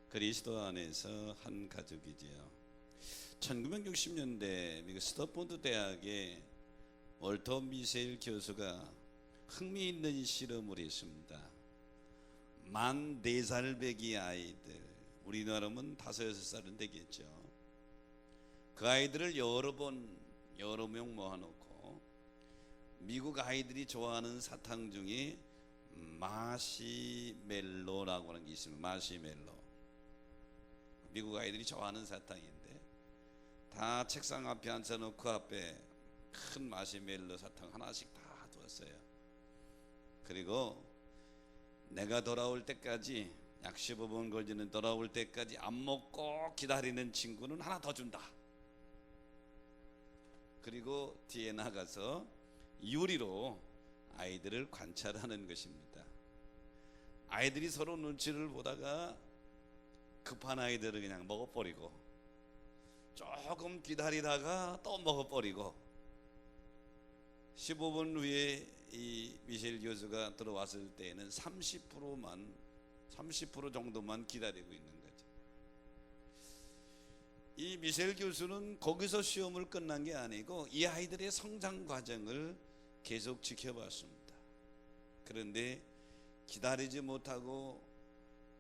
그리스도 안에서 한 가족이지요. 1960년대 미국 스탠포드 대학의 월터 미셸 교수가 흥미있는 실험을 했습니다. 만 4살 배기 아이들, 우리나라면 5-6살은 되겠죠. 그 아이들을 여러 명 모아놓고 미국 아이들이 좋아하는 사탕 중에 마시멜로라고 하는 게 있습니다. 마시멜로, 미국 아이들이 좋아하는 사탕인데 다 책상 앞에 앉혀놓고 그 앞에 큰 마시멜로 사탕 하나씩 다 두었어요. 그리고 내가 돌아올 때까지, 약 15분 걸리는 돌아올 때까지 안 먹고 기다리는 친구는 하나 더 준다. 그리고 뒤에 나가서 유리로 아이들을 관찰하는 것입니다. 아이들이 서로 눈치를 보다가 급한 아이들은 그냥 먹어버리고, 조금 기다리다가 또 먹어버리고, 15분 후에 이 미셸 교수가 들어왔을 때에는 30% 정도만 기다리고 있는 거죠. 이 미셸 교수는 거기서 시험을 끝난 게 아니고 이 아이들의 성장 과정을 계속 지켜봤습니다. 그런데 기다리지 못하고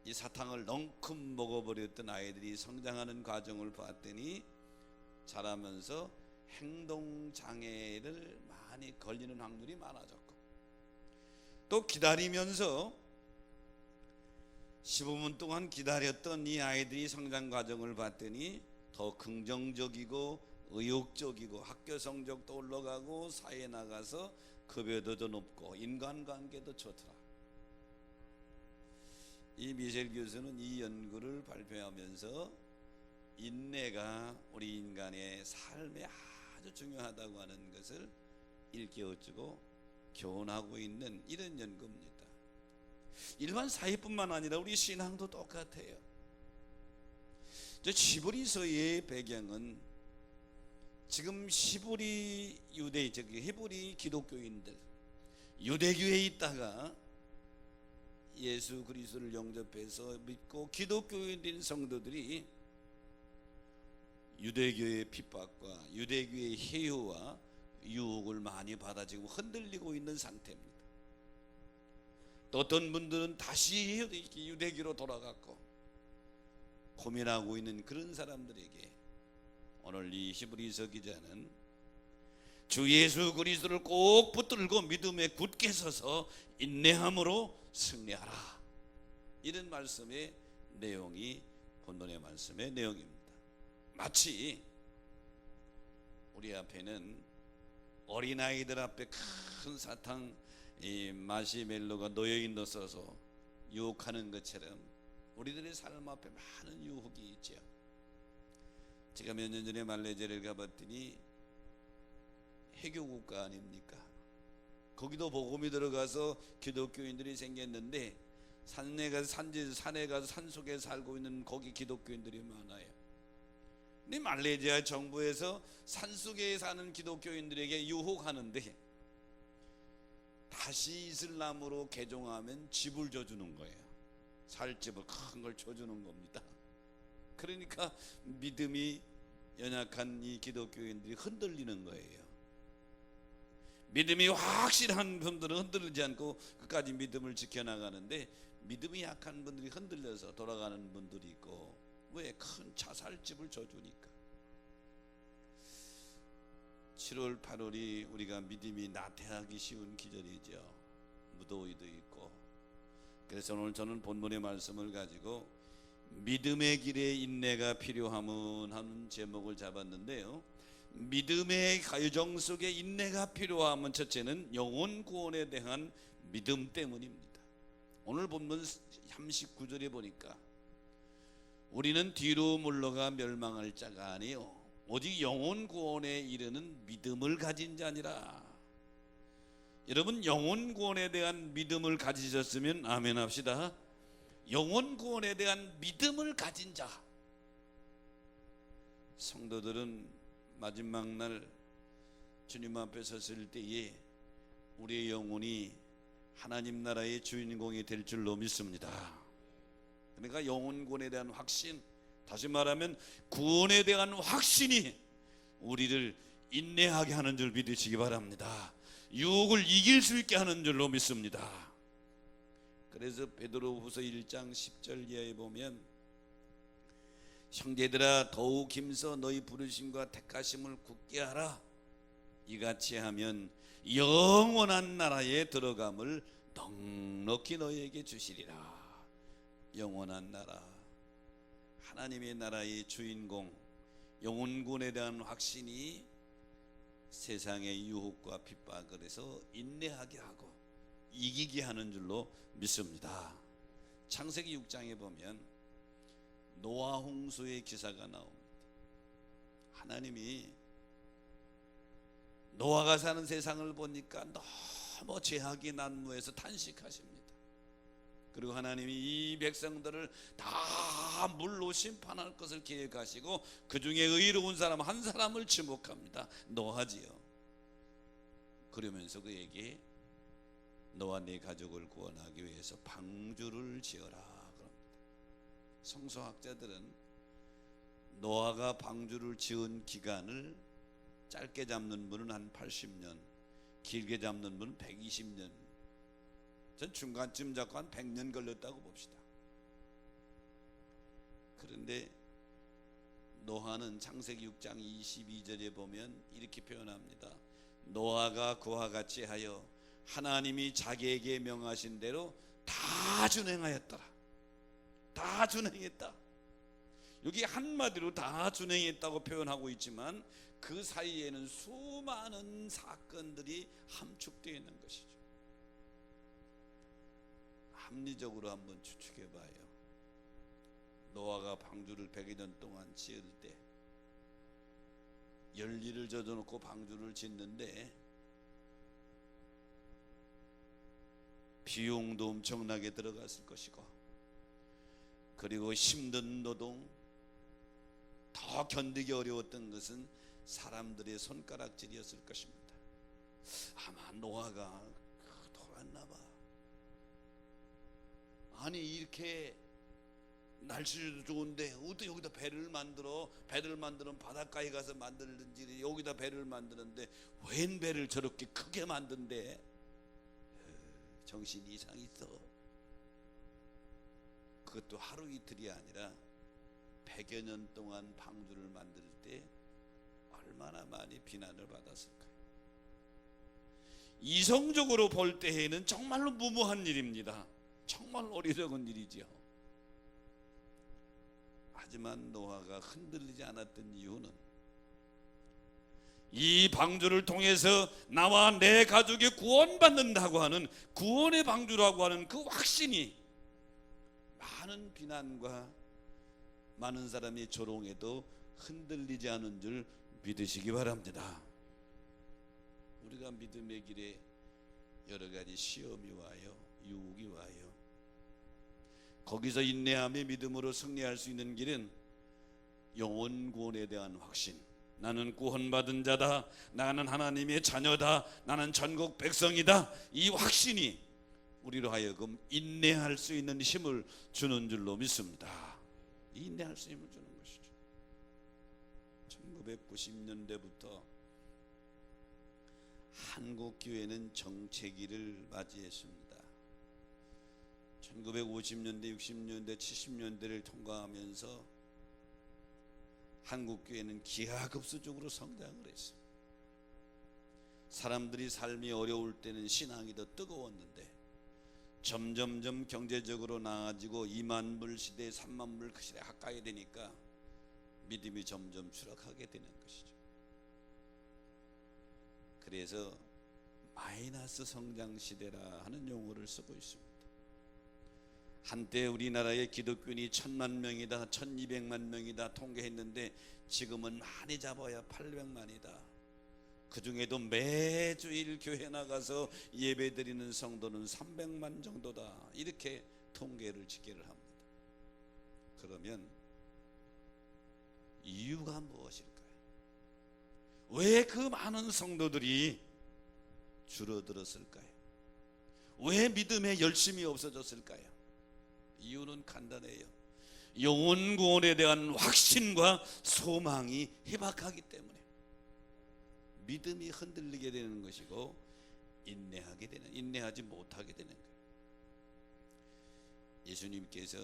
이 사탕을 넝큼 먹어버렸던 아이들이 성장하는 과정을 봤더니 자라면서 행동장애를 많이 걸리는 확률이 많아졌고, 또 기다리면서 15분 동안 기다렸던 이 아이들이 성장 과정을 봤더니 더 긍정적이고 의욕적이고 학교 성적도 올라가고 사회에 나가서 급여도 더 높고 인간관계도 좋더라. 이 미셸 교수는 이 연구를 발표하면서 인내가 우리 인간의 삶에 아주 중요하다고 하는 것을 일깨워주고 교훈하고 있는 이런 연구입니다. 일반 사회뿐만 아니라 우리 신앙도 똑같아요. 히브리서의 배경은 지금 히브리 유대, 히브리 기독교인들, 유대교에 있다가 예수 그리스도를 영접해서 믿고 기독교인 된 성도들이 유대교의 핍박과 유대교의 해유와 유혹을 많이 받아 지금 흔들리고 있는 상태입니다. 또 어떤 분들은 다시 유대교로 돌아갔고 고민하고 있는 그런 사람들에게 오늘 이 히브리서 기자는 주 예수 그리스도를 꼭 붙들고 믿음에 굳게 서서 인내함으로 승리하라, 이런 말씀의 내용이 본문의 말씀의 내용입니다. 마치 우리 앞에는 어린아이들 앞에 큰 사탕 이 마시멜로가 놓여있어서 유혹하는 것처럼 우리들의 삶 앞에 많은 유혹이 있죠. 제가 몇 년 전에 말레이시아를 가봤더니 해교국가 아닙니까? 거기도 복음이 들어가서 기독교인들이 생겼는데 산에 가서 산속에 살고 있는 거기 기독교인들이 많아요. 근데 말레이시아 정부에서 산속에 사는 기독교인들에게 유혹하는데 다시 이슬람으로 개종하면 집을 줘주는 거예요. 살 집을 큰 걸 줘주는 겁니다. 그러니까 믿음이 연약한 이 기독교인들이 흔들리는 거예요. 믿음이 확실한 분들은 흔들리지 않고 끝까지 믿음을 지켜나가는데, 믿음이 약한 분들이 흔들려서 돌아가는 분들이 있고, 왜? 큰 자살집을 줘주니까. 7월 8월이 우리가 믿음이 나태하기 쉬운 기절이죠. 무더위도 있고. 그래서 오늘 저는 본문의 말씀을 가지고 믿음의 길에 인내가 필요함은 하는 제목을 잡았는데요, 믿음의 과정 속에 인내가 필요함은 첫째는 영혼 구원에 대한 믿음 때문입니다. 오늘 본문 39절에 보니까 우리는 뒤로 물러가 멸망할 자가 아니요 오직 영혼 구원에 이르는 믿음을 가진 자니라. 여러분, 영혼 구원에 대한 믿음을 가지셨으면 아멘 합시다. 영혼 구원에 대한 믿음을 가진 자. 성도들은 마지막 날 주님 앞에 섰을 때에 우리의 영혼이 하나님 나라의 주인공이 될 줄로 믿습니다. 그러니까 영혼구원에 대한 확신, 다시 말하면 구원에 대한 확신이 우리를 인내하게 하는 줄 믿으시기 바랍니다. 유혹을 이길 수 있게 하는 줄로 믿습니다. 그래서 베드로후서 1장 10절 이하에 보면, 형제들아 더욱 힘써 너희 부르심과 택하심을 굳게 하라. 이같이 하면 영원한 나라에 들어감을 넉넉히 너희에게 주시리라. 영원한 나라, 하나님의 나라의 주인공, 영혼구원에 대한 확신이 세상의 유혹과 핍박을 인내하게 하고 이기게 하는 줄로 믿습니다. 창세기 6장에 보면 노아 홍수의 기사가 나옵니다. 하나님이 노아가 사는 세상을 보니까 너무 죄악이 난무해서 탄식하십니다. 그리고 하나님이 이 백성들을 다 물로 심판할 것을 계획하시고 그 중에 의로운 사람 한 사람을 지목합니다. 노아지요. 그러면서 그에게 너와 네 가족을 구원하기 위해서 방주를 지어라 그럽니다. 성서학자들은 노아가 방주를 지은 기간을 짧게 잡는 분은 한 80년, 길게 잡는 분은 120년, 전 중간쯤 잡고 한 100년 걸렸다고 봅시다. 그런데 노아는 창세기 6장 22절에 보면 이렇게 표현합니다. 노아가 그와 같이 하여 하나님이 자기에게 명하신 대로 다 준행하였더라. 다 준행했다. 여기 한마디로 다 준행했다고 표현하고 있지만 그 사이에는 수많은 사건들이 함축되어 있는 것이죠. 합리적으로 한번 추측해 봐요. 노아가 방주를 100년 동안 지을 때 열리를 젖어놓고 방주를 짓는데 비용도 엄청나게 들어갔을 것이고, 그리고 힘든 노동, 더 견디기 어려웠던 것은 사람들의 손가락질이었을 것입니다. 아마 노아가 돌았나 봐. 아니 이렇게 날씨도 좋은데 어떻게 여기다 배를 만들면 바닷가에 가서 만들든지 여기다 배를 만드는데 웬 배를 저렇게 크게 만든대? 정신이 이상 있어. 그것도 하루 이틀이 아니라 100여 년 동안 방주를 만들 때 얼마나 많이 비난을 받았을까요? 이성적으로 볼 때에는 정말로 무모한 일입니다. 정말 어리석은 일이지요. 하지만 노아가 흔들리지 않았던 이유는 이 방주를 통해서 나와 내 가족이 구원받는다고 하는 구원의 방주라고 하는 그 확신이 많은 비난과 많은 사람이 조롱해도 흔들리지 않은 줄 믿으시기 바랍니다. 우리가 믿음의 길에 여러 가지 시험이 와요, 유혹이 와요. 거기서 인내함의 믿음으로 승리할 수 있는 길은 영혼 구원에 대한 확신, 나는 구원받은 자다, 나는 하나님의 자녀다, 나는 전국 백성이다, 이 확신이 우리로 하여금 인내할 수 있는 힘을 주는 줄로 믿습니다. 인내할 수 있는 힘을 주는 것이죠. 1990년대부터 한국교회는 정체기를 맞이했습니다. 1950년대, 60년대, 70년대를 통과하면서 한국교회는 기하급수적으로 성장을 했어요. 사람들이 삶이 어려울 때는 신앙이 더 뜨거웠는데 점점점 경제적으로 나아지고 2만 불 시대, 3만 불 그 시대에 가까이 되니까 믿음이 점점 추락하게 되는 것이죠. 그래서 마이너스 성장 시대라 하는 용어를 쓰고 있습니다. 한때 우리나라의 기독교인이 1000만 명이다, 1200만 명이다 통계했는데 지금은 많이 잡아야 800만이다. 그 중에도 매주일 교회 나가서 예배 드리는 성도는 300만 정도다. 이렇게 통계를 집계를 합니다. 그러면 이유가 무엇일까요? 왜 그 많은 성도들이 줄어들었을까요? 왜 믿음에 열심이 없어졌을까요? 이유는 간단해요. 영혼 구원에 대한 확신과 소망이 희박하기 때문에 믿음이 흔들리게 되는 것이고 인내하지 못하게 되는 거예요. 예수님께서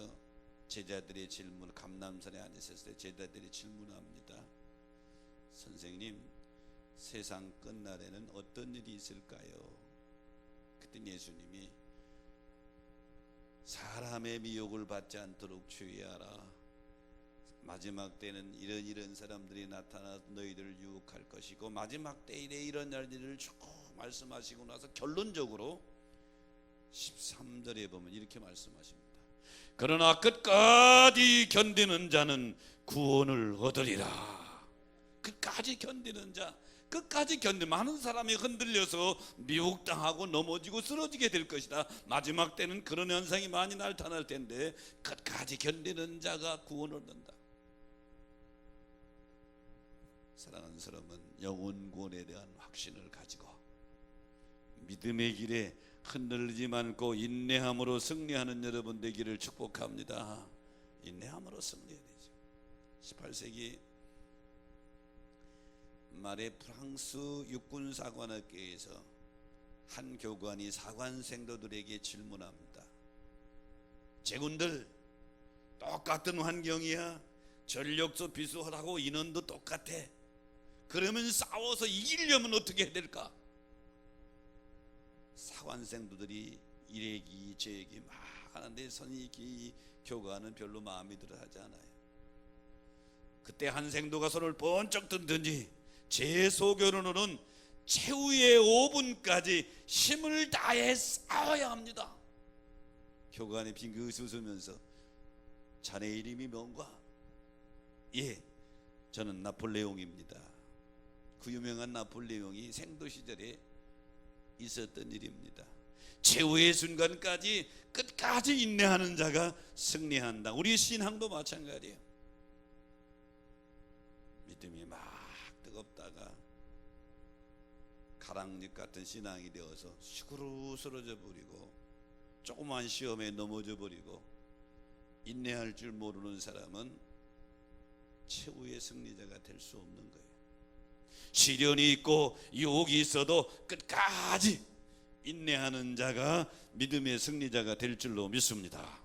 제자들의 질문, 감람산에 앉으셨을 때 제자들이 질문합니다. 선생님, 세상 끝날에는 어떤 일이 있을까요? 그때 예수님이 사람의 미혹을 받지 않도록 주의하라. 마지막 때는 이런 사람들이 나타나 너희들을 유혹할 것이고 마지막 때에 이런 일들을 쭉 말씀하시고 나서 결론적으로 13절에 보면 이렇게 말씀하십니다. 그러나 끝까지 견디는 자는 구원을 얻으리라. 끝까지 견디는 자, 끝까지 많은 사람이 흔들려서 미혹당하고 넘어지고 쓰러지게 될 것이다. 마지막 때는 그런 현상이 많이 나타날 텐데 끝까지 견디는 자가 구원을 얻는다. 사랑하는 사람은 영혼 구원에 대한 확신을 가지고 믿음의 길에 흔들리지 않고 인내함으로 승리하는 여러분 되기를 축복합니다. 인내함으로 승리해야 되죠. 18세기 말에 프랑스 육군 사관학교에서 한 교관이 사관 생도들에게 질문합니다. 제군들, 똑같은 환경이야. 전력도 비슷하고 인원도 똑같아. 그러면 싸워서 이기려면 어떻게 해야 될까? 사관생도들이 이래기 저래기 막 하는데 이 교관은 별로 마음에 들어 하지 않아요. 그때 한 생도가 손을 번쩍 들든지 제 소견으로는 최후의 5분까지 힘을 다해 싸워야 합니다. 교관이 빙긋 웃으면서 자네 이름이 뭔가? 예, 저는 나폴레옹입니다. 그 유명한 나폴레옹이 생도 시절에 있었던 일입니다. 최후의 순간까지 끝까지 인내하는 자가 승리한다. 우리 신앙도 마찬가지예요. 믿음이 막 뜨겁다가 가랑잎 같은 신앙이 되어서 시구루 쓰러져 버리고 조그만 시험에 넘어져 버리고 인내할 줄 모르는 사람은 최후의 승리자가 될 수 없는 거예요. 시련이 있고 유혹이 있어도 끝까지 인내하는 자가 믿음의 승리자가 될 줄로 믿습니다.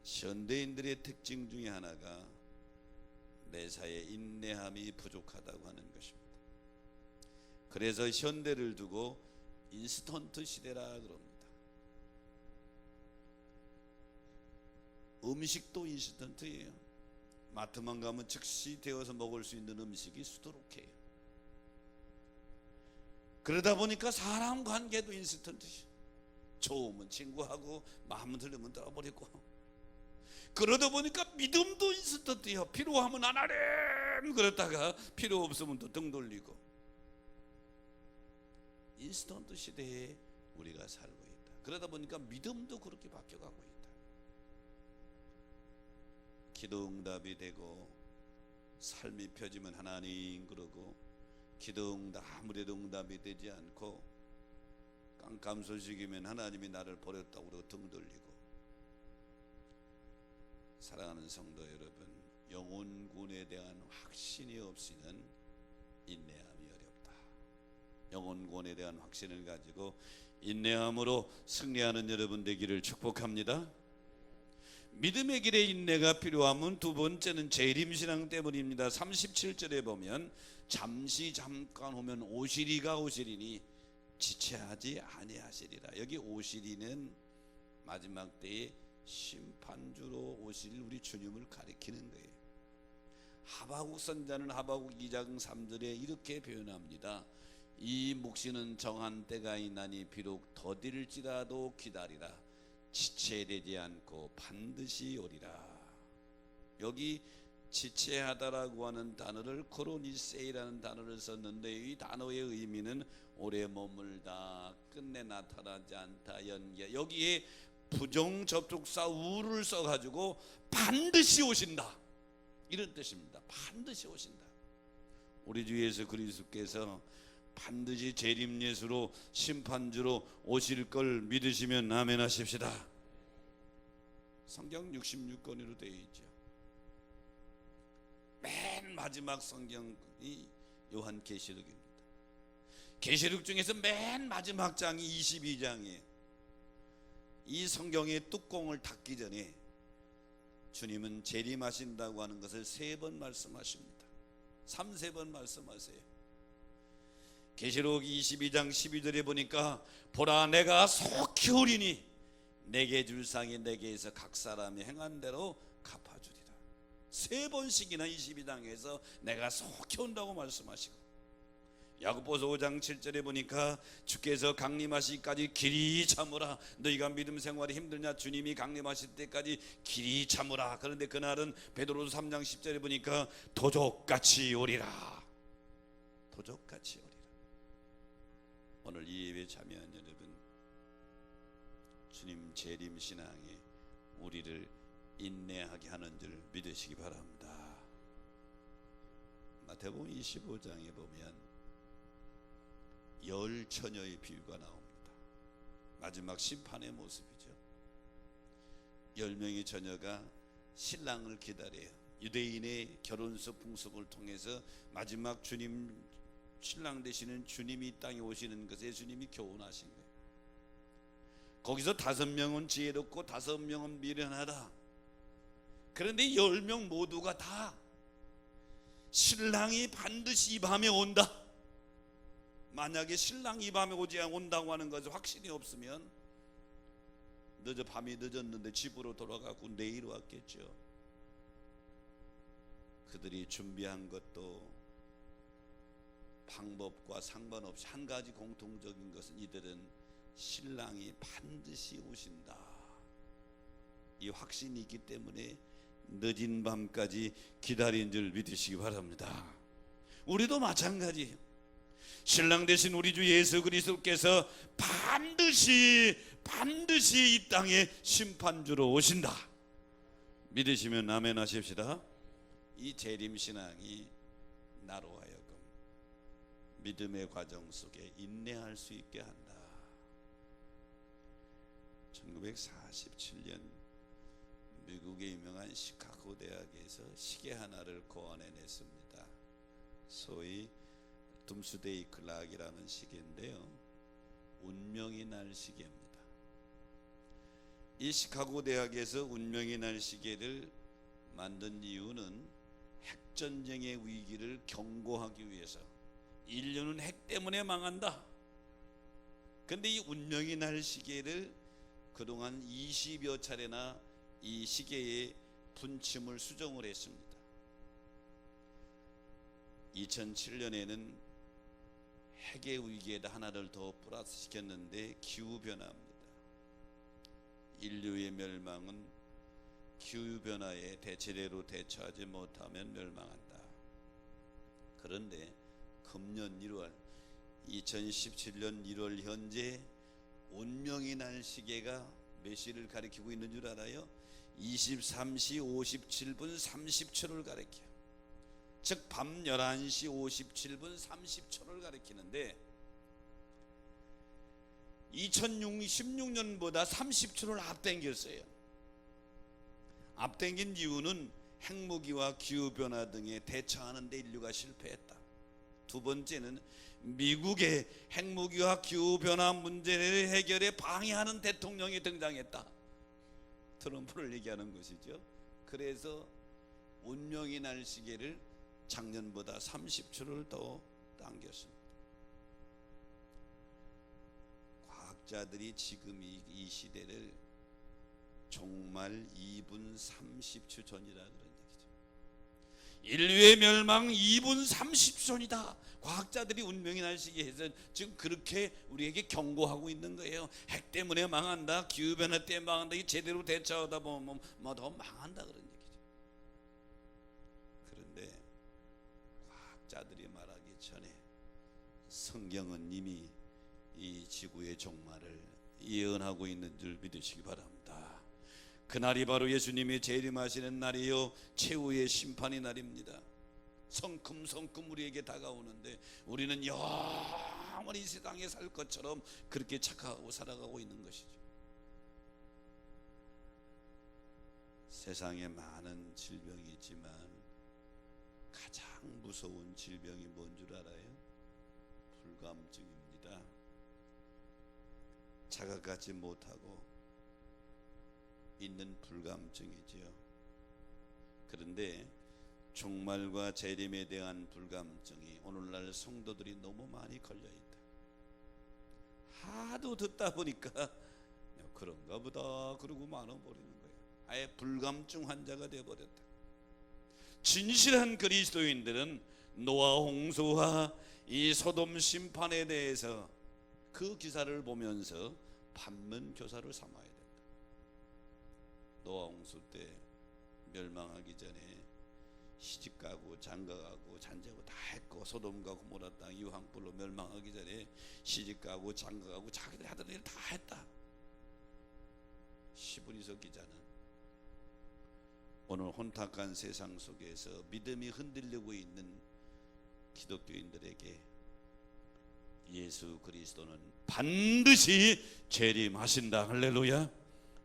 현대인들의 특징 중에 하나가 매사에 인내함이 부족하다고 하는 것입니다. 그래서 현대를 두고 인스턴트 시대라 그럽니다. 음식도 인스턴트예요. 마트만 가면 즉시 데워서 먹을 수 있는 음식이 수두룩해요. 그러다 보니까 사람 관계도 인스턴트죠. 좋으면 친구하고 마음 들리면 떠버리고, 그러다 보니까 믿음도 인스턴트예요. 필요하면 안 하렴 그랬다가 필요 없으면 또 등 돌리고. 인스턴트 시대에 우리가 살고 있다. 그러다 보니까 믿음도 그렇게 바뀌어가고 있다. 기도 응답이 되고 삶이 펴지면 하나님 그러고, 기도 응답 아무래도 응답이 되지 않고 깜깜소식이면 하나님이 나를 버렸다고 그러고 등 돌리고. 사랑하는 성도 여러분, 영혼 구원에 대한 확신이 없이는 인내함이 어렵다. 영혼 구원에 대한 확신을 가지고 인내함으로 승리하는 여러분 되기를 축복합니다. 믿음의 길에 인내가 필요하면 두 번째는 재림신앙 때문입니다. 37절에 보면 잠깐 오면 오시리가 오시리니 지체하지 아니하시리라. 여기 오시리는 마지막 때에 심판주로 오실 우리 주님을 가리키는 거예요. 하박국 선자는 하박국 2장 3절에 이렇게 표현합니다. 이 묵시는 정한 때가 있나니 비록 더딜지라도 기다리라. 지체되지 않고 반드시 오리라. 여기 지체하다라고 하는 단어를 코로니세이라는 단어를 썼는데 이 단어의 의미는 오래 머물다, 끝내 나타나지 않다, 연계. 여기에 부정접속사 우를 써가지고 반드시 오신다 이런 뜻입니다. 반드시 오신다. 우리 주 예수 그리스도께서 반드시 재림예수로 심판주로 오실 걸 믿으시면 아멘 하십시다. 성경 66권으로 되어 있죠. 맨 마지막 성경이 요한계시록입니다. 계시록 중에서 맨 마지막 장이 22장이에요. 이 성경의 뚜껑을 닫기 전에 주님은 재림하신다고 하는 것을 3번 말씀하십니다. 3번 말씀하세요. 계시록 22장 12절에 보니까 보라 내가 속히 오리니 내게 줄 상이 내게에서 각 사람이 행한 대로 갚아주리라. 3번씩이나 22장에서 내가 속히 온다고 말씀하시고, 야고보서 5장 7절에 보니까 주께서 강림하시기까지 길이 참으라. 너희가 믿음 생활이 힘들냐? 주님이 강림하실 때까지 길이 참으라. 그런데 그날은 베드로서 3장 10절에 보니까 도적같이 오리라. 도적같이 오리라. 오늘 이 예배에 참여한 여러분, 주님 재림 신앙에 우리를 인내하게 하는 줄 믿으시기 바랍니다. 마태복음 25장에 보면 10처녀의 비유가 나옵니다. 마지막 심판의 모습이죠. 10명의 처녀가 신랑을 기다려요. 유대인의 결혼식 풍습을 통해서 마지막 주님, 신랑 되시는 주님이 이 땅에 오시는 것에 주님이 교훈하신 거예요. 거기서 5명은 지혜롭고 5명은 미련하다. 그런데 10명 모두가 다 신랑이 반드시 이 밤에 온다. 만약에 신랑이 이 밤에 오지 온다고 하는 것이 확신이 없으면 밤이 늦었는데 집으로 돌아가고 내일 왔겠죠. 그들이 준비한 것도 방법과 상관없이 한 가지 공통적인 것은 이들은 신랑이 반드시 오신다, 이 확신이 있기 때문에 늦은 밤까지 기다린 줄 믿으시기 바랍니다. 우리도 마찬가지예요. 신랑 되신 우리 주 예수 그리스도께서 반드시 이 땅에 심판주로 오신다. 믿으시면 아멘 하십시다. 이 재림신앙이 나로 하여금 믿음의 과정 속에 인내할 수 있게 한다. 1947년 미국의 유명한 시카고 대학에서 시계 하나를 고안해냈습니다. 소위 둠스데이 클락이라는 시계인데요, 운명의 날 시계입니다. 이 시카고 대학에서 운명의 날 시계를 만든 이유는 핵전쟁의 위기를 경고하기 위해서. 인류는 핵 때문에 망한다. 그런데 이 운명의 날 시계를 그동안 20여 차례나 이 시계의 분침을 수정을 했습니다. 2007년에는 핵의 위기에다 하나를 더 플러스 시켰는데 기후변화입니다. 인류의 멸망은 기후변화에 제대로 대처하지 못하면 멸망한다. 그런데 금년 1월 2017년 1월 현재 운명의 날 시계가 몇 시를 가리키고 있는 줄 알아요? 23시 57분 30초를 가리켜요. 즉 밤 11시 57분 30초를 가리키는데 2016년보다 30초를 앞당겼어요. 앞당긴 이유는 핵무기와 기후변화 등에 대처하는 데 인류가 실패했다. 두 번째는 미국의 핵무기와 기후변화 문제를 해결에 방해하는 대통령이 등장했다. 트럼프를 얘기하는 것이죠. 그래서 운명의 날 시계를 작년보다 30초를 더 당겼습니다. 과학자들이 지금 이 시대를 종말 2분 30초 전이라 그런 얘기죠. 인류의 멸망 2분 30초 전이다. 과학자들이 운명의 날 시계에서 지금 그렇게 우리에게 경고하고 있는 거예요. 핵 때문에 망한다, 기후변화 때문에 망한다, 이 제대로 대처하다 보면 뭐 더 망한다 그런 얘기죠. 그런데 과학자들이 말하기 전에 성경은 이미 이 지구의 종말을 예언하고 있는 줄 믿으시기 바랍니다. 그날이 바로 예수님이 재림하시는 날이요, 최후의 심판의 날입니다. 성큼성큼 우리에게 다가오는데 우리는 영원히 이 세상에 살 것처럼 그렇게 착각하고 살아가고 있는 것이죠. 세상에 많은 질병이 있지만 가장 무서운 질병이 뭔 줄 알아요? 불감증입니다. 자각하지 못하고 있는 불감증이지요. 그런데 종말과 재림에 대한 불감증이 오늘날 성도들이 너무 많이 걸려있다. 하도 듣다 보니까 그런가 보다 그러고 말아버리는 거예요. 아예 불감증 환자가 되어버렸다. 진실한 그리스도인들은 노아 홍수와 이 소돔 심판에 대해서 그 기사를 보면서 반면 교사를 삼아야 된다. 노아 홍수 때 멸망하기 전에 시집가고 장가가고 잔재고 다 했고, 소돔과 고모라 땅 유황불로 멸망하기 전에 시집가고 장가가고 자기들 하던 일 다 했다. 시브리서 기자는 오늘 혼탁한 세상 속에서 믿음이 흔들리고 있는 기독교인들에게 예수 그리스도는 반드시 재림하신다. 할렐루야.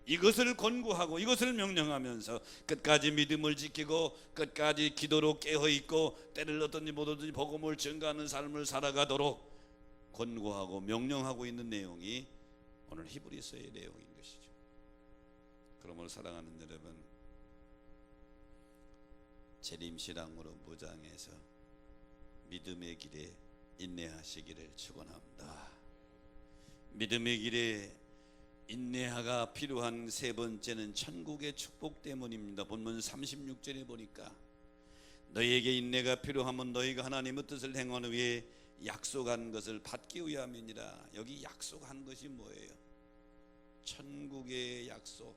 이것을 권고하고 이것을 명령하면서 끝까지 믿음을 지키고 끝까지 기도로 깨어있고 때를 얻든지 못 얻든지 복음을 전가하는 삶을 살아가도록 권고하고 명령하고 있는 내용이 오늘 히브리서의 내용인 것이죠. 그러므로 사랑하는 여러분, 재림신앙으로 무장해서 믿음의 길에 인내하시기를 축원합니다. 믿음의 길에 인내가 필요한 세 번째는 천국의 축복 때문입니다. 본문 36절에 보니까 너희에게 인내가 필요하면 너희가 하나님의 뜻을 행하는 위에 약속한 것을 받기 위함이니라. 여기 약속한 것이 뭐예요? 천국의 약속,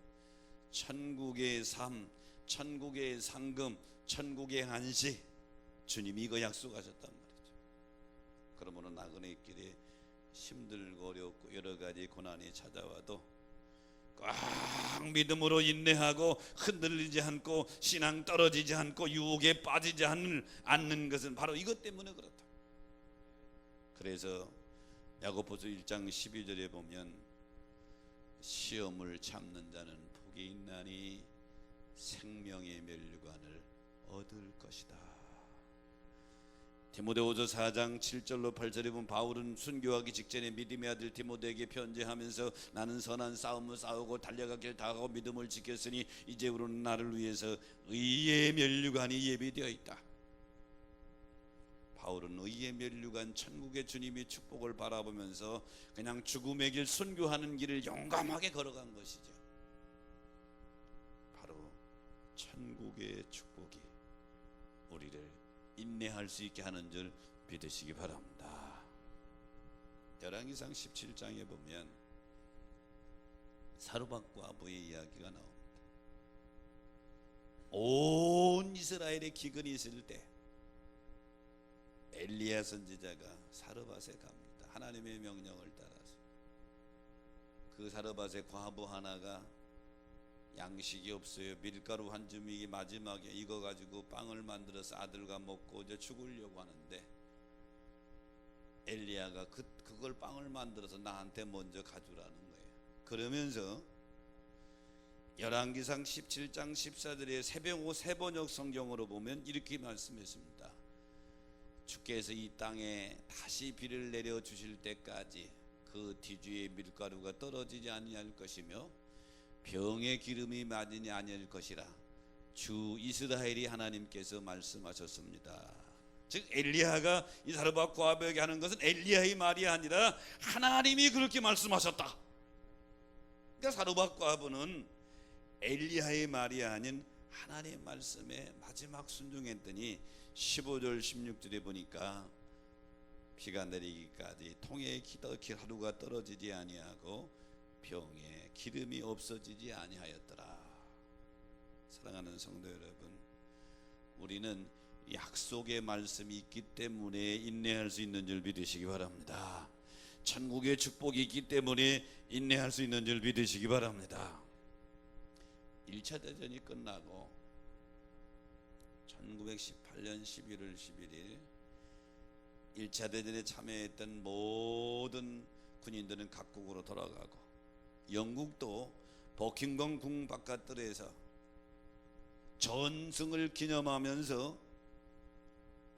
천국의 삶, 천국의 상금, 천국의 안식, 주님이 이거 약속하셨단 말이죠. 그러므로 나그네 길에 힘들고 어렵고 여러 가지 고난이 찾아와도 꽉 믿음으로 인내하고 흔들리지 않고 신앙 떨어지지 않고 유혹에 빠지지 않는 것은 바로 이것 때문에 그렇다. 그래서 야고보서 1장 12절에 보면 시험을 참는 자는 복이 있나니 생명의 면류관을 얻을 것이다. 디모데후서 4장 7절로 8절에 보면 바울은 순교하기 직전에 믿음의 아들 디모데에게 편지하면서 나는 선한 싸움을 싸우고 달려가길 다하고 믿음을 지켰으니 이제부로는 나를 위해서 의의 면류관이 예비되어 있다. 바울은 의의 면류관, 천국의 주님의 축복을 바라보면서 그냥 죽음의 길, 순교하는 길을 용감하게 걸어간 것이죠. 바로 천국의 축복이 우리를 인내할 수 있게 하는 줄 믿으시기 바랍니다. 열왕기상 17장에 보면 사르밧과 아부의 이야기가 나옵니다. 온 이스라엘의 기근이 있을 때 엘리야 선지자가 사르밧에 갑니다. 하나님의 명령을 따라서. 그 사르밧의 과부 하나가 양식이 없어요. 밀가루 한 줌이 마지막에 이거 가지고 빵을 만들어서 아들과 먹고 이제 죽으려고 하는데 엘리야가 그걸 빵을 만들어서 나한테 먼저 가주라는 거예요. 그러면서 열왕기상 17장 14절에 새병호 새번역 성경으로 보면 이렇게 말씀했습니다. 주께서 이 땅에 다시 비를 내려 주실 때까지 그 뒤주의 밀가루가 떨어지지 아니할 것이며 병의 기름이 맞으니 아니할 것이라 주 이스라엘이 하나님께서 말씀하셨습니다. 즉 엘리야가 이 사르밧 과부에게 하는 것은 엘리야의 말이 아니라 하나님이 그렇게 말씀하셨다. 그러니까 사르밧 과부는 엘리야의 말이 아닌 하나님의 말씀에 마지막 순종했더니 15절 16절에 보니까 비가 내리기까지 통에 하루가 떨어지지 아니하고 병에 기름이 없어지지 아니하였더라. 사랑하는 성도 여러분, 우리는 약속의 말씀이 있기 때문에 인내할 수 있는 줄 믿으시기 바랍니다. 천국의 축복이 있기 때문에 인내할 수 있는 줄 믿으시기 바랍니다. 1차 대전이 끝나고 1918년 11월 11일 1차 대전에 참여했던 모든 군인들은 각국으로 돌아가고 영국도 버킹엄 궁 바깥들에서 전승을 기념하면서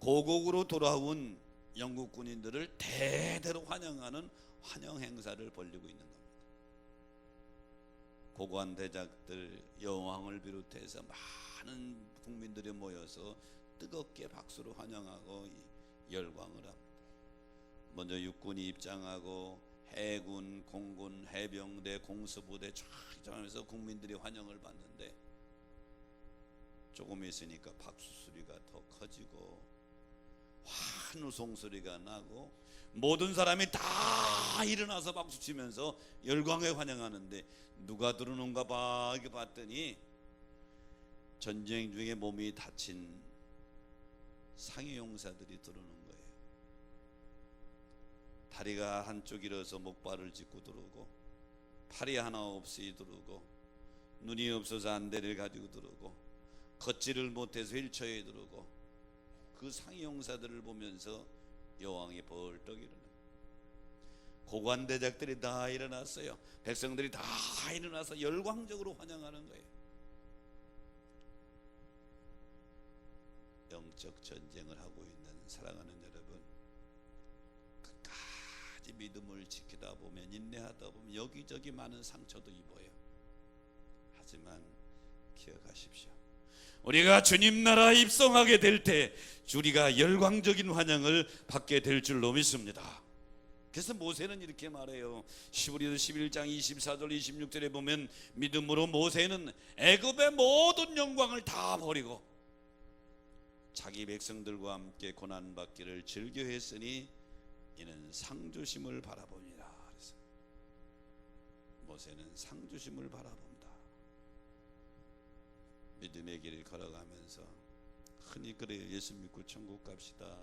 고국으로 돌아온 영국 군인들을 대대로 환영하는 환영 행사를 벌이고 있는 겁니다. 고관 대작들, 여왕을 비롯해서 많은 국민들이 모여서 뜨겁게 박수로 환영하고 열광을 합니다. 먼저 육군이 입장하고 해군, 공군, 해병대, 공수부대 쫙 입장하면서 국민들이 환영을 받는데 조금 있으니까 박수 소리가 더 커지고 환호성 소리가 나고 모든 사람이 다 일어나서 박수 치면서 열광에 환영하는데 누가 들어오는가 봐 이렇게 봤더니 전쟁 중에 몸이 다친 상해용사들이 들어오는 거예요. 다리가 한쪽 잃어서 목발을 짚고 들어오고 팔이 하나 없이 들어오고 눈이 없어서 안대를 가지고 들어오고 걷지를 못해서 휠체어에 들어오고 그 상해용사들을 보면서 여왕이 벌떡 일어나요. 고관대작들이 다 일어났어요. 백성들이 다 일어나서 열광적으로 환영하는 거예요. 영적 전쟁을 하고 있는 사랑하는 여러분, 끝까지 믿음을 지키다 보면, 인내하다 보면 여기저기 많은 상처도 입어요. 하지만 기억하십시오. 우리가 주님 나라에 입성하게 될 때 우리가 열광적인 환영을 받게 될 줄로 믿습니다. 그래서 모세는 이렇게 말해요. 히브리서 11장 24절 26절에 보면 믿음으로 모세는 애굽의 모든 영광을 다 버리고 자기 백성들과 함께 고난받기를 즐겨했으니 이는 상주심을 바라보니라. 그래서 모세는 상주심을 바라본다. 믿음의 길을 걸어가면서 흔히 그래요. 예수 믿고 천국 갑시다.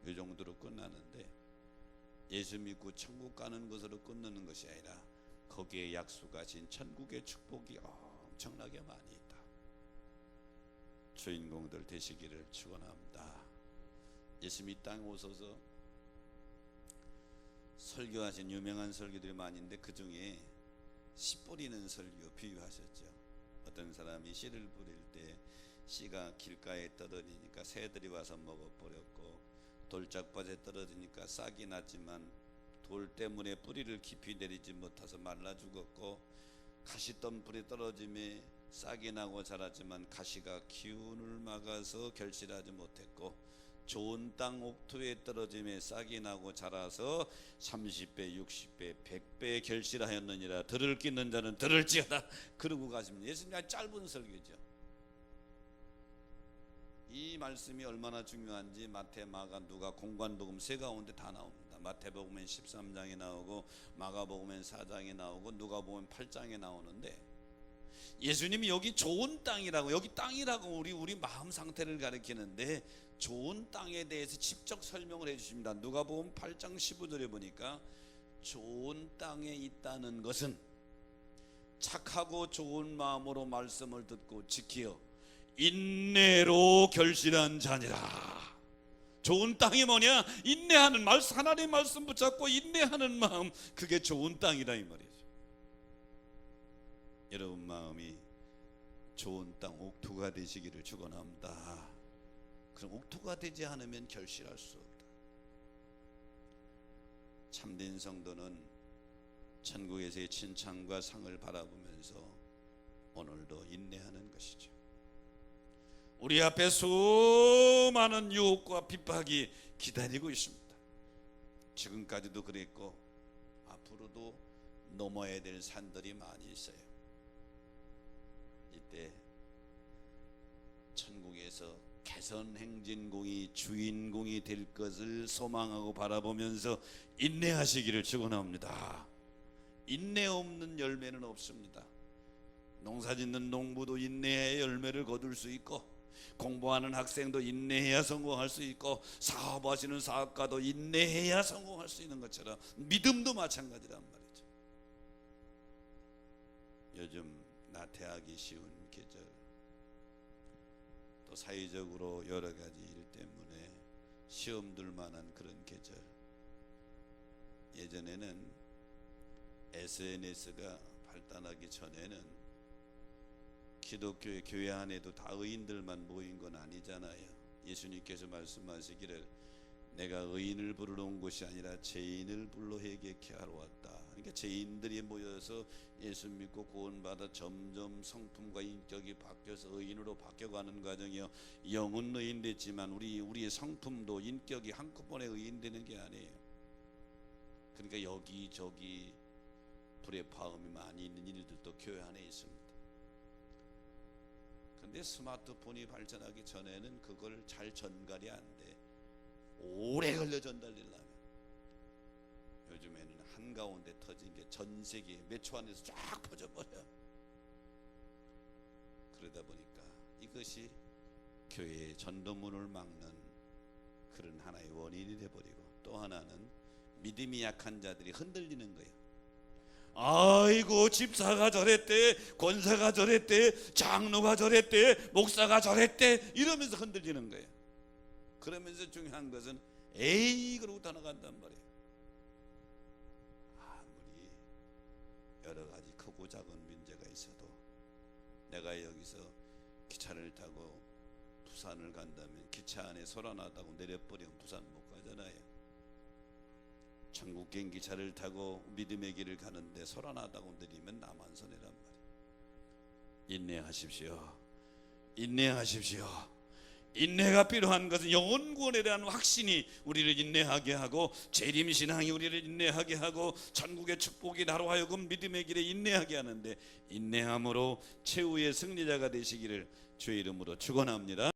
이 정도로 끝나는데 예수 믿고 천국 가는 것으로 끝내는 것이 아니라 거기에 약속하신 천국의 축복이 엄청나게 많이 있다. 주인공들 되시기를 축원합니다. 예수님이 땅에 오셔서 설교하신 유명한 설교들이 많이 있는데 그 중에 씨 뿌리는 설교 비유하셨죠. 어떤 사람이 씨를 뿌릴 때 씨가 길가에 떨어지니까 새들이 와서 먹어버렸고 돌짝밭에 떨어지니까 싹이 났지만 돌 때문에 뿌리를 깊이 내리지 못해서 말라 죽었고 가시덤 불이 떨어짐에 싹이 나고 자랐지만 가시가 기운을 막아서 결실하지 못했고 좋은 땅 옥토에 떨어짐에 싹이 나고 자라서 30배, 60배, 100배 결실하였느니라. 들을 끼는 자는 들을지어다. 그러고 가십니다. 예수님의 짧은 설교죠. 이 말씀이 얼마나 중요한지 마태, 마가, 누가, 공관복음 세 가운데 다 나옵니다. 마태복음엔 13장에 나오고 마가복음엔 4장에 나오고 누가복음엔 8장에 나오는데 예수님이 여기 좋은 땅이라고, 여기 땅이라고 우리 마음 상태를 가리키는데 좋은 땅에 대해서 직접 설명을 해주십니다. 누가복음 8장 15절에 보니까 좋은 땅에 있다는 것은 착하고 좋은 마음으로 말씀을 듣고 지키어 인내로 결실한 자니라. 좋은 땅이 뭐냐? 인내하는 말씀, 하나님의 말씀 붙잡고 인내하는 마음, 그게 좋은 땅이라 이 말이죠. 여러분 마음이 좋은 땅 옥토가 되시기를 축원합니다. 그럼 옥토가 되지 않으면 결실할 수 없다. 참된 성도는 천국에서의 칭찬과 상을 바라보면서 오늘도 인내하는 것이죠. 우리 앞에 수많은 유혹과 핍박이 기다리고 있습니다. 지금까지도 그랬고 앞으로도 넘어야 될 산들이 많이 있어요. 이때 천국에서 개선행진공이 주인공이 될 것을 소망하고 바라보면서 인내하시기를 축원합니다. 인내 없는 열매는 없습니다. 농사짓는 농부도 인내해야 열매를 거둘 수 있고 공부하는 학생도 인내해야 성공할 수 있고 사업하시는 사업가도 인내해야 성공할 수 있는 것처럼 믿음도 마찬가지란 말이죠. 요즘 나태하기 쉬운 계절, 또 사회적으로 여러 가지 일 때문에 시험들 만한 그런 계절. 예전에는 SNS가 발달하기 전에는 기독교의 교회 안에도 다 의인들만 모인 건 아니잖아요. 예수님께서 말씀하시기를 내가 의인을 부르러 온 것이 아니라 죄인을 불러 회개케 하러 왔다. 그러니까 죄인들이 모여서 예수 믿고 구원받아 점점 성품과 인격이 바뀌어서 의인으로 바뀌어가는 과정이요. 영은 의인 됐지만 우리의 성품도 인격이 한꺼번에 의인 되는 게 아니에요. 그러니까 여기저기 불의 파음이 많이 있는 일들도 교회 안에 있습니다. 근데 스마트폰이 발전하기 전에는 그걸 잘 전달이 안 돼. 오래 걸려 전달되려면. 요즘에는 한가운데 터진 게 전 세계 몇 초 안에서 쫙 퍼져버려. 그러다 보니까 이것이 교회의 전도문을 막는 그런 하나의 원인이 돼버리고, 또 하나는 믿음이 약한 자들이 흔들리는 거예요. 아이고 집사가 저랬대, 권사가 저랬대, 장로가 저랬대, 목사가 저랬대 이러면서 흔들리는 거예요. 그러면서 중요한 것은 에이 그러고 다 나간단 말이에요. 아무리 여러 가지 크고 작은 문제가 있어도 내가 여기서 기차를 타고 부산을 간다면 기차 안에 소란하다고 내려버리면 부산 못 가잖아요. 천국 비행기차를 타고 믿음의 길을 가는데 소란하다고 내리면 남한선이란 말이에요. 인내하십시오. 인내하십시오. 인내가 필요한 것은 영혼 구원에 대한 확신이 우리를 인내하게 하고, 재림신앙이 우리를 인내하게 하고, 천국의 축복이 나로 하여금 믿음의 길에 인내하게 하는데, 인내함으로 최후의 승리자가 되시기를 주의 이름으로 축원합니다.